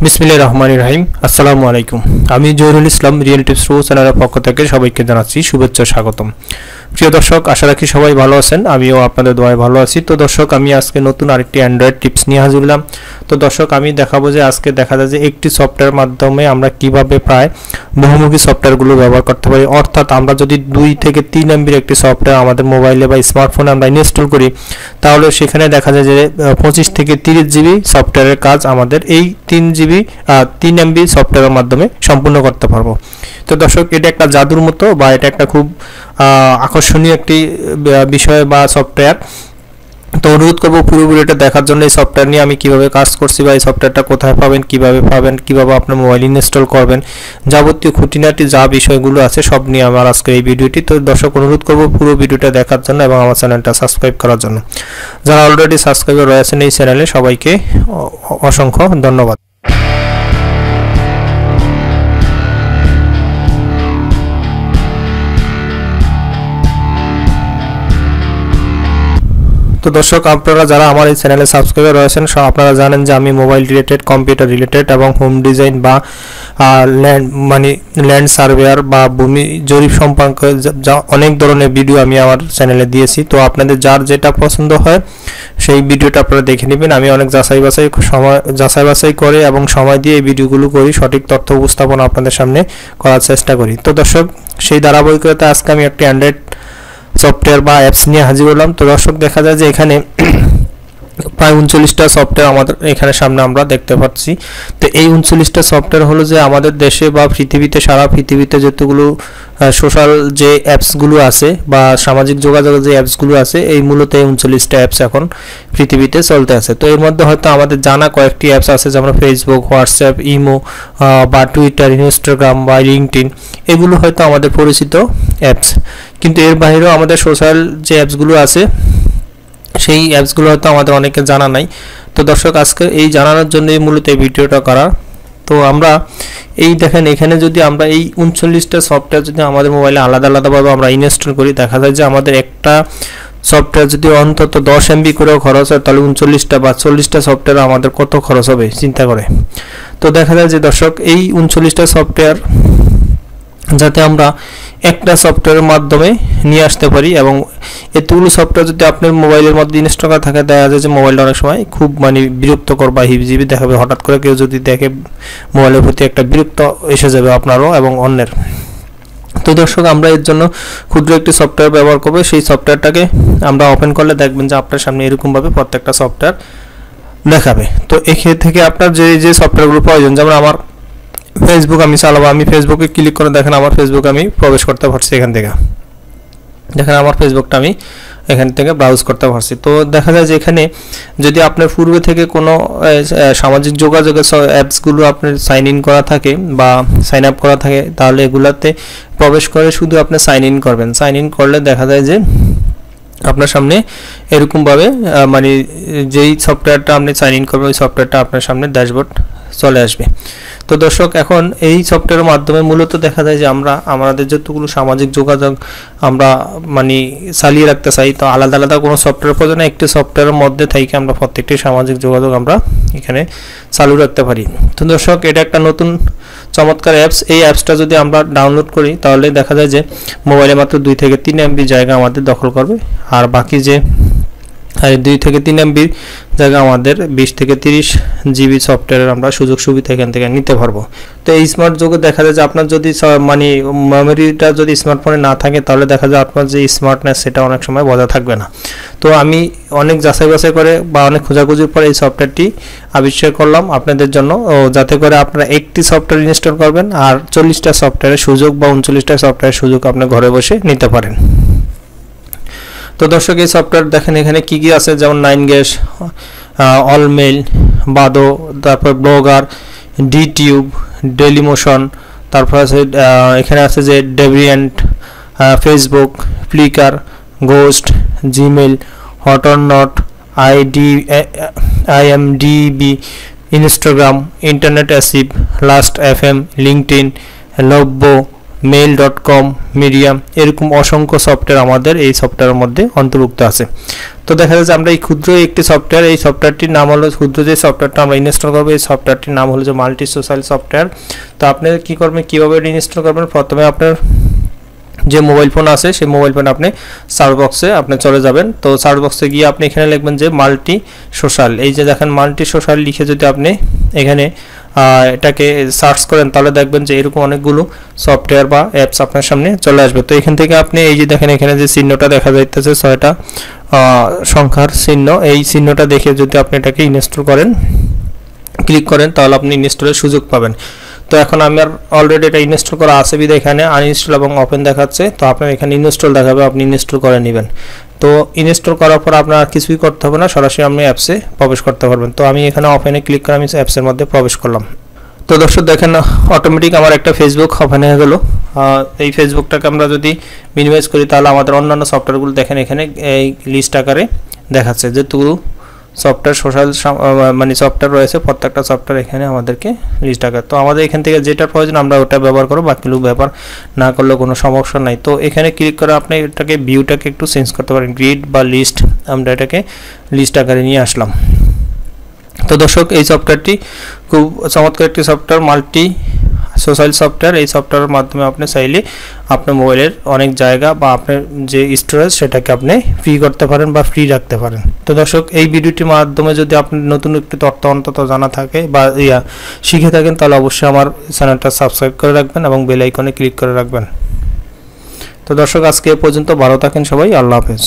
বিসমিল্লাহির রহমানির রহিম। আসসালামু আলাইকুম। আমি জহিরুল ইসলাম রিয়েল টিপস প্রো চ্যানেলের পক্ষ থেকে সবাইকে জানাচ্ছি শুভেচ্ছা স্বাগতম। প্রিয় দর্শক, আশা রাখি সবাই ভালো আছেন, আমিও আপনাদের দোয়ায় ভালো আছি। তো দর্শক, আমি আজকে নতুন আরেকটি অ্যান্ড্রয়েড টিপস নিয়ে হাজির হলাম। তো দর্শক, আমি দেখাবো যে আজকে দেখা যায় যে একটি সফটওয়্যার মাধ্যমে আমরা কিভাবে প্রায় বহুমুখী সফটওয়্যারগুলো ব্যবহার করতে পারি। অর্থাৎ আমরা যদি 2 থেকে 3 এমবির একটি সফটওয়্যার আমাদের মোবাইলে বা স্মার্টফোনে আমরা ইনস্টল করি, তাহলে সেখানে দেখা যায় যে 25 থেকে 30 জিবি সফটওয়্যারের কাজ আমাদের এই 3 এমবি সফটওয়্যারের মাধ্যমে সম্পূর্ণ করতে পারবো। তো দর্শক, এটা একটা জাদুর মতো বা এটা একটা খুব আকর্ষণীয় একটি বিষয় বা সফটওয়্যার। তো অনুরোধ করবো পুরো ভিডিওটা দেখার জন্য। এই সফটওয়্যার নিয়ে আমি কিভাবে কাজ করছি বা এই সফটওয়্যারটা কোথায় পাবেন, কিভাবে আপনার মোবাইল ইনস্টল করবেন, যাবতীয় খুঁটিনাটি যা বিষয়গুলো আছে সব নিয়ে আমার আজকে এই ভিডিওটি। তো দর্শক, অনুরোধ করবো পুরো ভিডিওটা দেখার জন্য এবং আমার চ্যানেলটা সাবস্ক্রাইব করার জন্য। যারা অলরেডি সাবস্ক্রাইবার রয়েছেন এই চ্যানেলে, সবাইকে অসংখ্য ধন্যবাদ। তো দর্শক, আপনারা যারা আমার এই চ্যানেলে সাবস্ক্রাইবার রয়েছেন আপনারা জানেন যে আমি মোবাইল রিলেটেড, কম্পিউটার রিলেটেড এবং হোম ডিজাইন বা ল্যান্ড সার্ভেয়ার বা ভূমি জরিপ সম্পর্কে অনেক ধরনের ভিডিও আমি আমার চ্যানেলে দিয়েছি। তো আপনাদের যার যেটা পছন্দ হয় সেই ভিডিওটা আপনারা দেখে নেবেন। আমি অনেক যাচাই বাছাই করে এবং সময় দিয়ে এই ভিডিওগুলো করি, সঠিক তথ্য উপস্থাপন আপনাদের সামনে করার চেষ্টা করি। তো দর্শক, সেই ধারাবাহিকতায় আজকে আমি একটি অ্যান্ড্রয়েড সফটওয়্যার বা অ্যাপস নিয়ে হাজির হলাম। তো দর্শক, দেখা যায় যে এখানে প্রায় 39টা সফটওয়্যার আমাদের এখানে সামনে আমরা দেখতে পাচ্ছি। তো এই 39টা সফটওয়্যার হলো যে আমাদের দেশে বা পৃথিবীতে, সারা পৃথিবীতে যতগুলো সোশ্যাল যে অ্যাপসগুলো আছে বা সামাজিক যোগাযোগের যে অ্যাপসগুলো আছে, এই মূলত এই 39টা অ্যাপস এখন পৃথিবীতে চলতে আছে। তো এর মধ্যে হয়তো আমাদের জানা কয়েকটি অ্যাপস আছে, যেমন ফেসবুক, হোয়াটসঅ্যাপ, ইমো বা টুইটার, ইনস্টাগ্রাম বা লিঙ্কডইন, এগুলো হয়তো আমাদের পরিচিত অ্যাপস। কিন্তু এর বাইরেও আমাদের সোশ্যাল যে অ্যাপসগুলো আছে সেই অ্যাপসগুলো হয়তো আমাদের অনেকে জানা নাই। তো দর্শক, আজকে এই জানানোর জন্যই মূলত এই ভিডিওটা করা। তো আমরা এই দেখেন, এখানে যদি আমরা এই 39টা সফটওয়্যার যদি আমাদের মোবাইলে আলাদা আলাদাভাবে আমরা ইনস্টল করি, দেখা যায় যে আমাদের একটা সফটওয়্যার যদি অন্তত 10 এমবি করেও খরচ হয়, তাহলে 39টা বা 40টা সফটওয়্যার আমাদের কত খরচ হবে চিন্তা করে। তো দেখা যায় যে দর্শক, এই 39টা সফটওয়্যার যাতে আমরা একটা সফটওয়্যারের মাধ্যমে নিয়ে আসতে পারি এবং এতগুলো সফটওয়্যার যদি আপনার মোবাইলের মধ্যে ইনস্টল করা থাকে, দেখা যায় যে মোবাইলটা অনেক সময় খুব বিরক্তকর বা হিবিজিবি দেখাবে। হঠাৎ করে কেউ যদি দেখে, মোবাইলের প্রতি একটা বিরক্ত এসে যাবে আপনারও এবং অন্যের। তো দর্শক, আমরা এর জন্য ক্ষুদ্র একটি সফটওয়্যার ব্যবহার করবো। সেই সফটওয়্যারটাকে আমরা ওপেন করলে দেখবেন যে আপনার সামনে এরকমভাবে প্রত্যেকটা সফটওয়্যার দেখাবে। তো এখান থেকে আপনার যে সফটওয়্যারগুলো প্রয়োজন, যেমন আমার ফেসবুক আমি চালাবো, আমি ফেসবুকে ক্লিক করে দেখেন আমার ফেসবুক আমি প্রবেশ করতে পারছি। এখান থেকে দেখেন আমার ফেসবুকটা আমি এখান থেকে ব্রাউজ করতে পারছি। তো দেখা যায় যে এখানে যদি আপনার পূর্বে থেকে কোনো সামাজিক যোগাযোগের অ্যাপসগুলো আপনার সাইন ইন করা থাকে বা সাইন আপ করা থাকে, তাহলে এগুলাতে প্রবেশ করে শুধু আপনি সাইন ইন করবেন। সাইন ইন করলে দেখা যায় যে আপনার সামনে এরকমভাবে যেই সফটওয়্যারটা আপনি সাইন ইন করবেন ওই সফটওয়্যারটা আপনার সামনে ড্যাশবোর্ড চলে আসবে। তো দর্শক, এখন এই সফটওয়্যারের মাধ্যমে মূলত দেখা যায় যে আমরা আমাদের যতগুলো সামাজিক যোগাযোগ আমরা চালিয়ে রাখতে চাই, তো আলাদা আলাদা কোনো সফটওয়্যার প্রয়োজন না, একটি সফটওয়্যারের মধ্যে থেকে আমরা প্রত্যেকটি সামাজিক যোগাযোগ আমরা এখানে চালু রাখতে পারি। তো দর্শক, এটা একটা নতুন চমৎকার অ্যাপস। এই অ্যাপসটা যদি আমরা ডাউনলোড করি, তাহলে দেখা যায় যে মোবাইলে মাত্র 2 থেকে 3 এমবি জায়গা আমাদের দখল করবে, আর বাকি যে 2 থেকে 3 এমবির জায়গা আমাদের 20 থেকে 30 জিবি সফটওয়্যারের আমরা সুযোগ সুবিধা এখান থেকে নিতে পারবো। তো এই স্মার্ট যুগে দেখা যায় যে আপনার যদি মেমোরিটা যদি স্মার্টফোনে না থাকে, তাহলে দেখা যায় আপনার যে স্মার্টনেস সেটা অনেক সময় বজায় থাকবে না। তো আমি অনেক যাচাই বাছাই করে বা অনেক খোঁজাখুঁজির পরে এই সফটওয়্যারটি আবিষ্কার করলাম আপনাদের জন্য, যাতে করে আপনারা একটি সফটওয়্যার ইনস্টল করবেন আর 40টা সফটওয়্যারের সুযোগ বা 39টা সফটওয়্যারের সুযোগ আপনি ঘরে বসে নিতে পারেন। তো দর্শক, এই সফটওয়্যার দেখেন এখানে কি কি আছে, যেমন 9গ্যাস, অলমেল, বাদো, তারপর ব্লগার, ডিটিউব, ডেলিমোশন, তারপর আছে এখানে আছে যে Deviant, Facebook, Flickr, Ghost, Gmail, Hot or Not, IMDb, Instagram, Internet Archive, Last FM, LinkedIn, লব্বো, mail.com, মিডিয়াম, এরকম অসংখ্য সফটওয়্যার আমাদের এই সফটওয়্যারের মধ্যে অন্তর্ভুক্ত আছে। তো দেখা যাচ্ছে আমরা এই ক্ষুদ্র একটি সফটওয়্যার, এই সফটওয়্যারটির নাম হলো, ক্ষুদ্র যে সফটওয়্যারটা আমরা ইনস্টল করবো এই সফটওয়্যারটির নাম হলো যে মাল্টি সোশ্যাল সফটওয়্যার। তো আপনি কি করবেন, কীভাবে ইনস্টল করবেন, প্রথমে আপনার যে মোবাইল ফোন আছে সেই মোবাইল ফোনে আপনি সার্চ বক্সে আপনি চলে যাবেন। তো সার্চ বক্সে গিয়ে আপনি এখানে লিখবেন যে মাল্টি সোশ্যাল, এই যে দেখেন মাল্টি সোশ্যাল লিখে যদি আপনি এখানে এটাকে সার্চ করেন তাহলে দেখবেন যে এরকম অনেকগুলো সফটওয়্যার বা অ্যাপস আপনার সামনে চলে আসবে। তো এখান থেকে আপনি এই যে দেখেন এখানে যে চিহ্নটা দেখা যাইতেছে 6টা সংখ্যার চিহ্ন, এই চিহ্নটা দেখে যদি আপনি এটাকে ইনস্টল করেন, ক্লিক করেন, তাহলে আপনি ইনস্টলের সুযোগ পাবেন। তো এখন আমার অলরেডি এটা ইনস্টল করা আছে বিধায় এখানে আনইনস্টল এবং ওপেন দেখাচ্ছে। তো আপনার এখানে ইনস্টল দেখাবে, আপনি ইনস্টল করে নেবেন। তো ইনস্টল করার পর আপনার আর কিছুই করতে হবে না, সরাসরি আপনি অ্যাপসে প্রবেশ করতে পারবেন। তো আমি এখানে ওপেনে ক্লিক করে আমি অ্যাপসের মধ্যে প্রবেশ করলাম। তো দর্শক দেখেন অটোমেটিক আমার একটা ফেসবুক ওপেন হয়ে গেল। এই ফেসবুকটাকে আমরা যদি মিনিমাইজ করি তাহলে আমাদের অন্যান্য সফটওয়্যারগুলো দেখেন এখানে এই লিস্ট আকারে দেখাচ্ছে, যেগুলো সফটওয়্যার সোশ্যাল মানে সফটওয়্যার রয়েছে প্রত্যেকটা সফটওয়্যার এখানে আমাদেরকে লিস্ট আকার। তো আমাদের এখান থেকে যেটা প্রয়োজন আমরা ওটা ব্যবহার করব, বাকিগুলো ব্যবহার না করলেও কোনো সমস্যা নাই। তো এখানে ক্লিক করে আপনি এটাকে ভিউটাকে একটু চেঞ্জ করতে পারেন, গ্রিড বা লিস্ট, আমরা এটাকে লিস্ট আকারে নিয়ে আসলাম। তো দর্শক এই সফটওয়্যারটি খুব চমৎকার একটি সফটওয়্যার, মাল্টি সোশ্যাল সফটওয়্যার। এই সফটওয়্যারের মাধ্যমে আপনি চাইলে আপনার মোবাইলের অনেক জায়গা বা আপনার যে স্টোরেজ সেটাকে আপনি ফ্রি করতে পারেন বা ফ্রি রাখতে পারেন। তো দর্শক এই ভিডিওটির মাধ্যমে যদি আপনি নতুন একটি তথ্য অন্তত জানা থাকে বা শিখে থাকেন তাহলে অবশ্যই আমার চ্যানেলটা সাবস্ক্রাইব করে রাখবেন এবং বেল আইকনে ক্লিক করে রাখবেন। তো দর্শক আজকে এ পর্যন্ত, ভালো থাকেন সবাই, আল্লাহ হাফেজ।